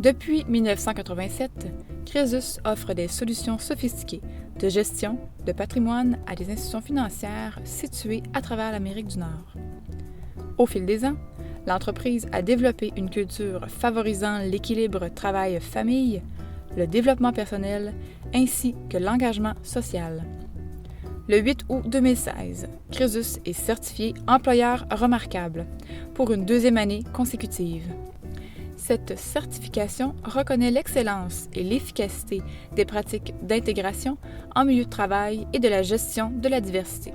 Depuis 1987, Crésus offre des solutions sophistiquées de gestion de patrimoine à des institutions financières situées à travers l'Amérique du Nord. Au fil des ans, l'entreprise a développé une culture favorisant l'équilibre travail-famille, le développement personnel ainsi que l'engagement social. Le 8 août 2016, Crésus est certifié employeur remarquable pour une deuxième année consécutive. Cette certification reconnaît l'excellence et l'efficacité des pratiques d'intégration en milieu de travail et de la gestion de la diversité.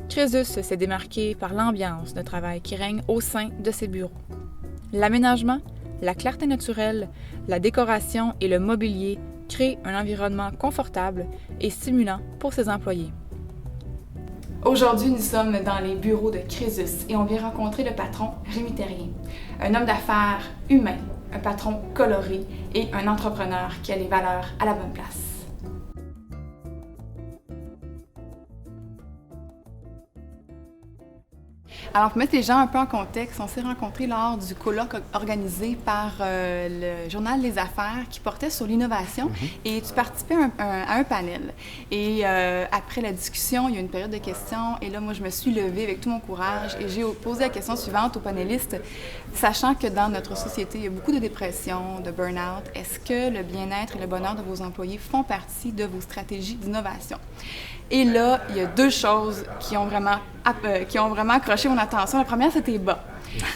Crésus s'est démarqué par l'ambiance de travail qui règne au sein de ses bureaux. L'aménagement, la clarté naturelle, la décoration et le mobilier créent un environnement confortable et stimulant pour ses employés. Aujourd'hui, nous sommes dans les bureaux de Crésus et on vient rencontrer le patron Rémi Terrien, un homme d'affaires humain, un patron coloré et un entrepreneur qui a les valeurs à la bonne place. Alors, pour mettre les gens un peu en contexte, on s'est rencontrés lors du colloque organisé par le journal Les Affaires qui portait sur l'innovation et tu participais à un panel. Et après la discussion, il y a eu une période de questions et là, moi, je me suis levée avec tout mon courage et j'ai posé la question suivante aux panélistes. Sachant que dans notre société, il y a beaucoup de dépression, de burn-out, est-ce que le bien-être et le bonheur de vos employés font partie de vos stratégies d'innovation? Et là, il y a deux choses qui ont vraiment accroché mon attention. La première, c'est tes bas.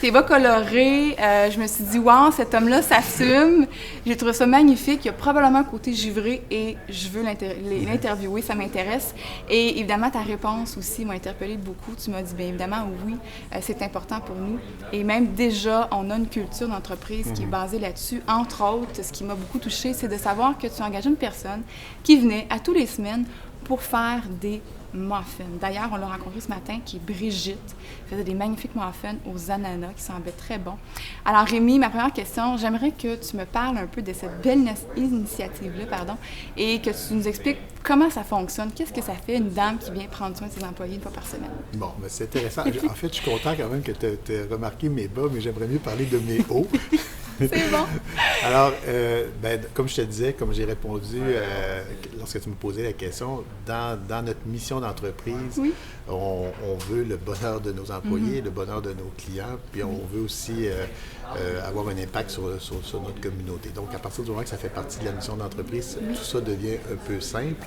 Tes bas colorés. Je me suis dit, wow, cet homme-là s'assume. J'ai trouvé ça magnifique. Il y a probablement un côté givré et je veux l'interviewer, ça m'intéresse. Et évidemment, ta réponse aussi m'a interpellée beaucoup. Tu m'as dit, bien évidemment, oui, c'est important pour nous. Et même déjà, on a une culture d'entreprise qui est basée là-dessus. Entre autres, ce qui m'a beaucoup touchée, c'est de savoir que tu as engagé une personne qui venait à tous les semaines pour faire des muffins. D'ailleurs, on l'a rencontrée ce matin, qui est Brigitte. Elle faisait des magnifiques muffins aux ananas qui semblaient très bons. Alors, Rémi, ma première question, j'aimerais que tu me parles un peu de cette belle initiative-là, et que tu nous expliques comment ça fonctionne. Qu'est-ce que ça fait une dame qui vient prendre soin de ses employés une fois par semaine? Bon, ben c'est intéressant. En fait, je suis content quand même que tu aies remarqué mes bas, mais j'aimerais mieux parler de mes hauts. C'est bon. Alors, comme je te disais, comme j'ai répondu lorsque tu me posais la question, dans notre mission d'entreprise, on veut le bonheur de nos employés, le bonheur de nos clients, puis on veut aussi avoir un impact sur notre communauté. Donc, à partir du moment que ça fait partie de la mission d'entreprise, tout ça devient un peu simple,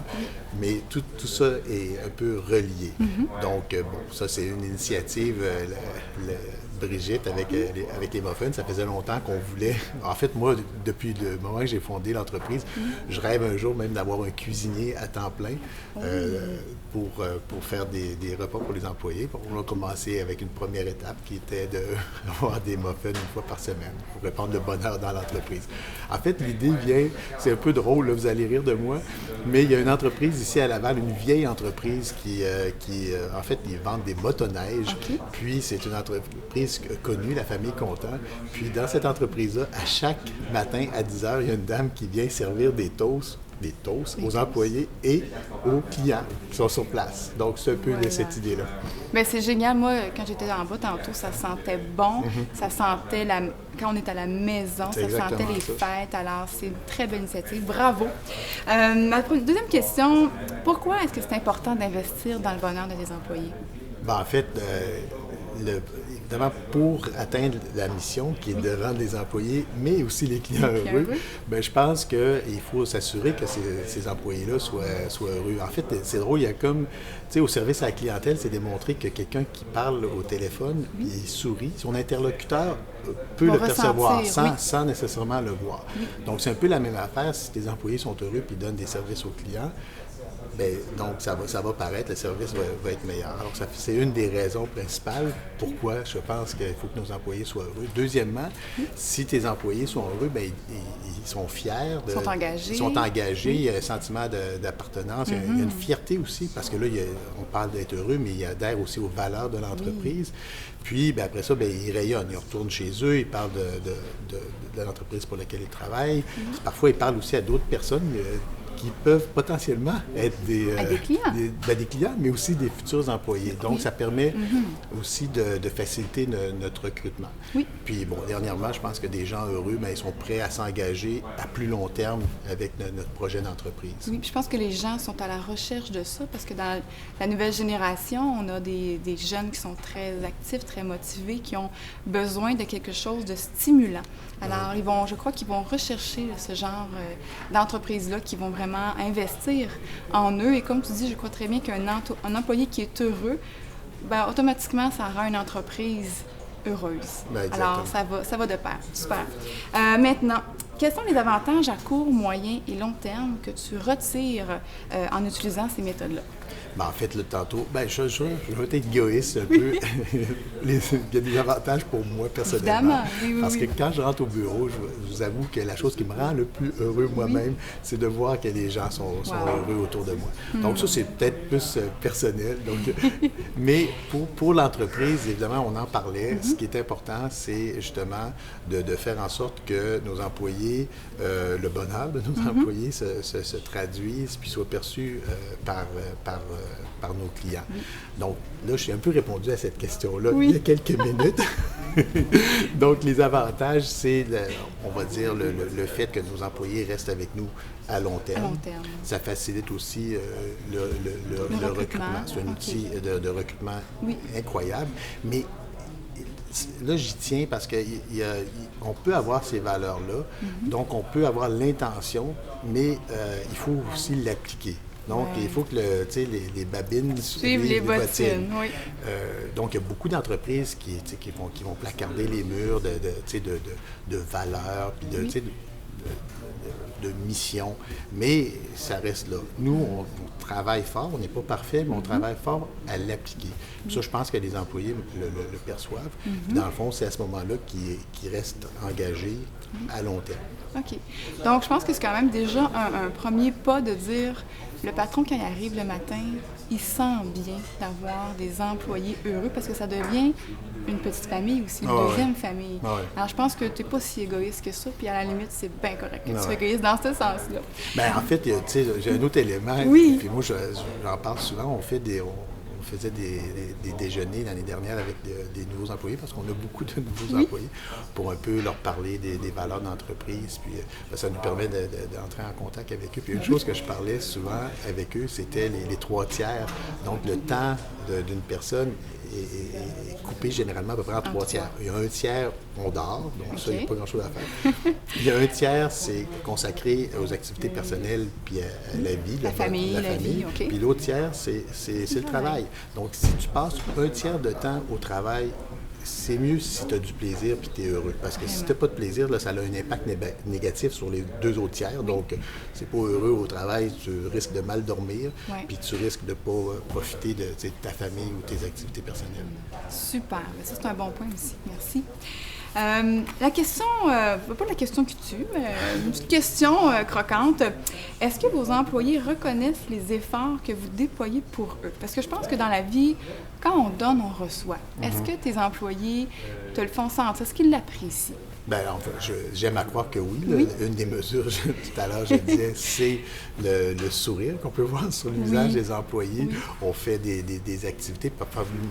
mais tout ça est un peu relié. Donc, bon, ça, c'est une initiative. Brigitte avec les muffins, ça faisait longtemps qu'on voulait... En fait, moi, depuis le moment que j'ai fondé l'entreprise, je rêve un jour même d'avoir un cuisinier à temps plein pour faire des repas pour les employés. On a commencé avec une première étape qui était d'avoir des muffins une fois par semaine pour répandre le bonheur dans l'entreprise. En fait, l'idée vient... C'est un peu drôle, là, vous allez rire de moi, mais il y a une entreprise ici à Laval, une vieille entreprise qui en fait, ils vendent des motoneiges. Puis, c'est une entreprise connue, la famille Content. Puis dans cette entreprise-là, à chaque matin à 10 h, il y a une dame qui vient servir des toasts aux employés et aux clients qui sont sur place. Donc, c'est un peu cette idée-là. Bien, c'est génial. Moi, quand j'étais en bas tantôt, ça sentait bon. Ça sentait, quand on est à la maison, ça sentait les fêtes. Alors, c'est une très belle initiative. Bravo. Ma deuxième question, pourquoi est-ce que c'est important d'investir dans le bonheur de tes employés? Bien, en fait, évidemment, pour atteindre la mission qui est de rendre les employés, mais aussi les clients heureux, bien, je pense qu'il faut s'assurer que ces employés-là soient heureux. En fait, c'est drôle, il y a comme, tu sais, au service à la clientèle, c'est démontré que quelqu'un qui parle au téléphone, il sourit, son interlocuteur peut le percevoir sans nécessairement le voir. Donc, c'est un peu la même affaire si tes employés sont heureux et donnent des services aux clients. Bien, donc, ça va paraître, le service va être meilleur. Alors, c'est une des raisons principales pourquoi je pense qu'il faut que nos employés soient heureux. Deuxièmement, si tes employés sont heureux, bien, ils sont fiers. Ils sont engagés. Il y a un sentiment d'appartenance. Il y a une fierté aussi, parce que là, on parle d'être heureux, mais il adhère aussi aux valeurs de l'entreprise. Puis, bien, après ça, bien, ils rayonnent. Ils retournent chez eux, ils parlent de l'entreprise pour laquelle ils travaillent. Parfois, ils parlent aussi à d'autres personnes. qui peuvent potentiellement être des clients. Des clients, mais aussi des futurs employés. Donc, ça permet aussi de faciliter notre recrutement. Oui. Puis, bon, dernièrement, je pense que des gens heureux, ils sont prêts à s'engager à plus long terme avec notre projet d'entreprise. Oui, puis je pense que les gens sont à la recherche de ça parce que dans la nouvelle génération, on a des jeunes qui sont très actifs, très motivés, qui ont besoin de quelque chose de stimulant. Alors, je crois qu'ils vont rechercher ce genre d'entreprise-là qui vont vraiment investir en eux. Et comme tu dis, je crois très bien qu'un employé qui est heureux, bien, automatiquement, ça rend une entreprise heureuse. Alors, ça va de pair. Super. Maintenant, quels sont les avantages à court, moyen et long terme que tu retires en utilisant ces méthodes-là? En fait, tantôt, je vais être égoïste un peu. Il y a des avantages pour moi, personnellement. Évidemment, parce que quand je rentre au bureau, je vous avoue que la chose qui me rend le plus heureux moi-même, c'est de voir que les gens sont heureux autour de moi. Donc ça, c'est peut-être plus personnel. Donc, mais pour l'entreprise, évidemment, on en parlait. Ce qui est important, c'est justement de faire en sorte que nos employés, le bonheur de nos employés se traduise puis soit perçu par nos clients. Donc, là, j'ai un peu répondu à cette question-là il y a quelques minutes. Donc, les avantages, c'est, on va dire, le fait que nos employés restent avec nous à long terme. Ça facilite aussi le recrutement. C'est un outil de recrutement incroyable. Mais là, j'y tiens parce qu'on peut avoir ces valeurs-là. Donc, on peut avoir l'intention, mais il faut aussi l'appliquer. Donc, il faut que les babines suivent les bottines. Oui. Donc, il y a beaucoup d'entreprises qui vont placarder les murs de valeurs, puis de mission, mais ça reste là. Nous, on travaille fort, on n'est pas parfait, mais on travaille fort à l'appliquer. Puis ça, je pense que les employés le perçoivent. Puis dans le fond, c'est à ce moment-là qu'ils restent engagés à long terme. OK. Donc, je pense que c'est quand même déjà un premier pas de dire, le patron, quand il arrive le matin, il sent bien d'avoir des employés heureux parce que ça devient une petite famille aussi, une deuxième famille. Alors, je pense que tu n'es pas si égoïste que ça, puis à la limite, c'est bien correct que tu sois égoïste dans ce sens-là. Bien, en fait, j'ai un autre élément, puis moi, j'en parle souvent, on faisait des déjeuners l'année dernière avec des nouveaux employés parce qu'on a beaucoup de nouveaux employés pour un peu leur parler des valeurs d'entreprise. Puis ça nous permet d'entrer en contact avec eux. Puis une chose que je parlais souvent avec eux, c'était les 3/3. Donc le temps d'une personne est coupé généralement à peu près en 3/3. Il y a 1/3, on dort, donc ça, il n'y a pas grand-chose à faire. Il y a 1/3, c'est consacré aux activités personnelles puis à la vie, la famille. Puis l'autre tiers, c'est le travail. Donc, si tu passes 1/3 de temps au travail, c'est mieux si tu as du plaisir puis tu es heureux. Parce que si tu n'as pas de plaisir, là, ça a un impact négatif sur les 2 autres tiers. Donc, c'est pas heureux au travail, tu risques de mal dormir, puis tu risques de ne pas profiter de ta famille ou tes activités personnelles. Super. Ça, c'est un bon point aussi. Merci. La question, pas la question qui tue, mais une petite question croquante. Est-ce que vos employés reconnaissent les efforts que vous déployez pour eux? Parce que je pense que dans la vie, quand on donne, on reçoit. Est-ce que tes employés te le font sentir? Est-ce qu'ils l'apprécient? Bien, enfin, j'aime à croire que oui. Une des mesures, tout à l'heure, je disais, c'est le sourire qu'on peut voir sur le visage des employés. On fait des activités.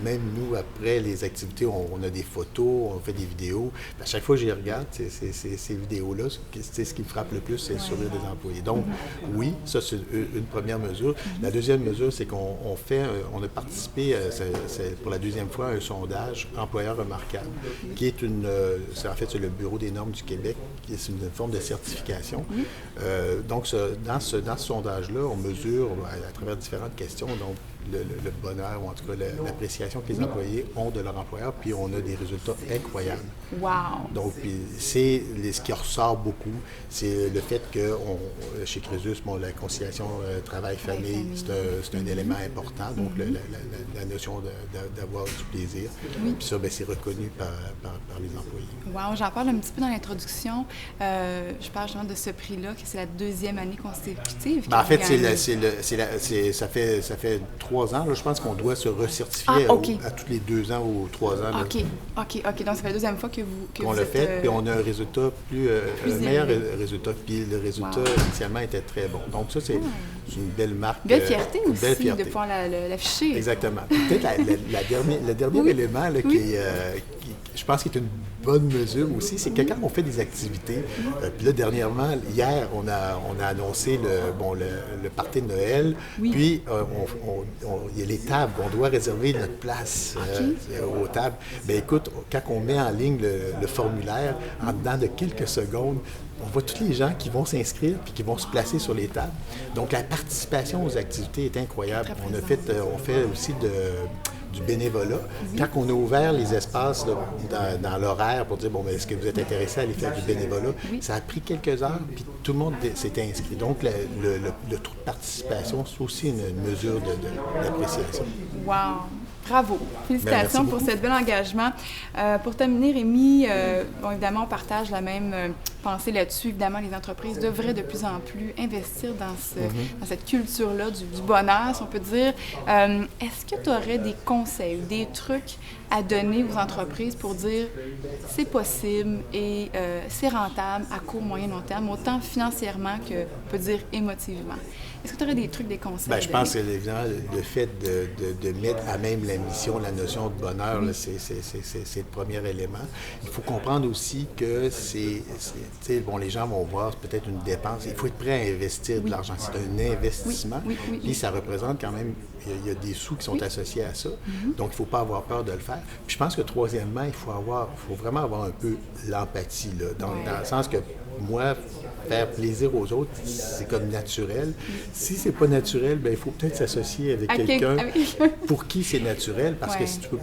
Même nous, après les activités, on a des photos, on fait des vidéos. Puis à chaque fois que je les regarde, ces vidéos-là, ce qui me frappe le plus, c'est le sourire des employés. Donc, oui, ça, c'est une première mesure. La deuxième mesure, c'est qu'on on a participé, pour la deuxième fois, à un sondage employeur remarquable, qui est en fait, c'est le Bureau des normes du Québec, qui est une forme de certification. Donc, dans ce sondage-là, on mesure à travers différentes questions, donc le bonheur, ou en tout cas l'appréciation que les employés ont de leur employeur, puis on a des résultats incroyables. Wow! Donc, ce qui ressort beaucoup, c'est le fait que chez Crésus, la conciliation travail-famille, c'est un élément important, donc la notion d'avoir du plaisir. Puis ça, c'est reconnu par les employés. Wow! J'en parle un petit peu dans l'introduction. Je parle justement de ce prix-là, que c'est la 2e année consécutive. En fait, ça fait 3 3 ans. Là, je pense qu'on doit se recertifier à tous les 2 ans ou 3 ans. Là. OK. Donc, ça fait la deuxième fois que qu'on vous l'a êtes, fait, puis on a un résultat un meilleur résultat. Puis le résultat, initialement, était très bon. Donc, ça, c'est une belle marque. Belle fierté aussi, belle fierté. de pouvoir l'afficher. Exactement. Peut-être le dernier élément là, qui, je pense, qui est une bonne mesure aussi, c'est que quand on fait des activités, puis là, dernièrement, hier, on a annoncé le party de Noël, puis il y a les tables, on doit réserver notre place aux tables. Bien, écoute, quand on met en ligne le formulaire, en dedans de quelques secondes, on voit tous les gens qui vont s'inscrire puis qui vont se placer sur les tables. Donc, la participation aux activités est incroyable. On fait aussi du bénévolat. Quand on a ouvert les espaces là, dans l'horaire pour dire, est-ce que vous êtes intéressé à aller faire du bénévolat, ça a pris quelques heures, puis tout le monde s'est inscrit. Donc, le taux de participation, c'est aussi une mesure d'appréciation. Wow! Bravo! Félicitations pour ce bel engagement. Pour terminer, Rémi, évidemment, on partage la même pensée là-dessus. Évidemment, les entreprises devraient de plus en plus investir dans cette culture-là du bonheur, si on peut dire. Est-ce que tu aurais des conseils, des trucs à donner aux entreprises pour dire c'est possible et c'est rentable à court, moyen, long terme, autant financièrement que, on peut dire, émotivement? Est-ce que tu aurais des trucs, des conseils? Bien, je pense que le fait de mettre à même la mission, la notion de bonheur, là, c'est le premier élément. Il faut comprendre aussi que les gens vont voir peut-être une dépense. Il faut être prêt à investir de l'argent. C'est un investissement. Puis ça représente quand même, il y a des sous qui sont associés à ça. Donc, il ne faut pas avoir peur de le faire. Puis je pense que troisièmement, il faut vraiment avoir un peu l'empathie, là, dans le sens que moi, faire plaisir aux autres, c'est comme naturel. Si c'est pas naturel, bien, il faut peut-être s'associer avec quelqu'un pour qui c'est naturel, parce que si tu peux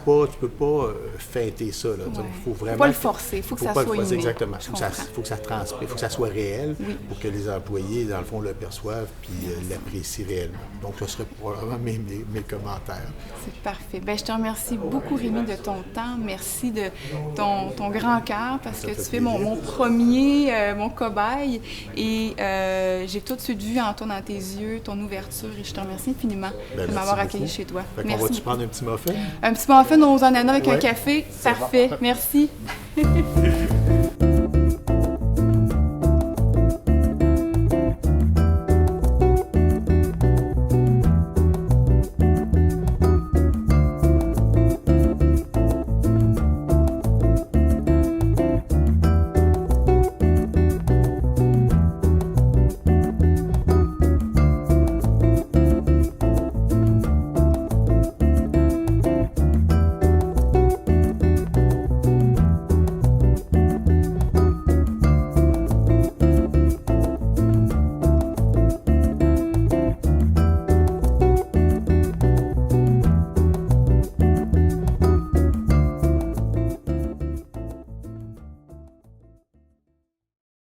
pas feinter ça. Il faut vraiment... pas le forcer, il faut que ça soit inné. Exactement. Il faut que ça transpire, il faut que ça soit réel pour que les employés, dans le fond, le perçoivent puis l'apprécient réellement. Donc, ce serait probablement mes commentaires. C'est parfait. Bien, je te remercie beaucoup, Rémi, de ton temps. Merci de ton grand cœur, parce que tu fais mon premier, mon cobaye. Et j'ai tout de suite vu en toi, dans tes yeux, ton ouverture, et je te remercie infiniment de m'avoir accueilli chez toi. Merci. On va-tu prendre un petit muffin? Un petit muffin aux ananas avec un café? Parfait. Merci.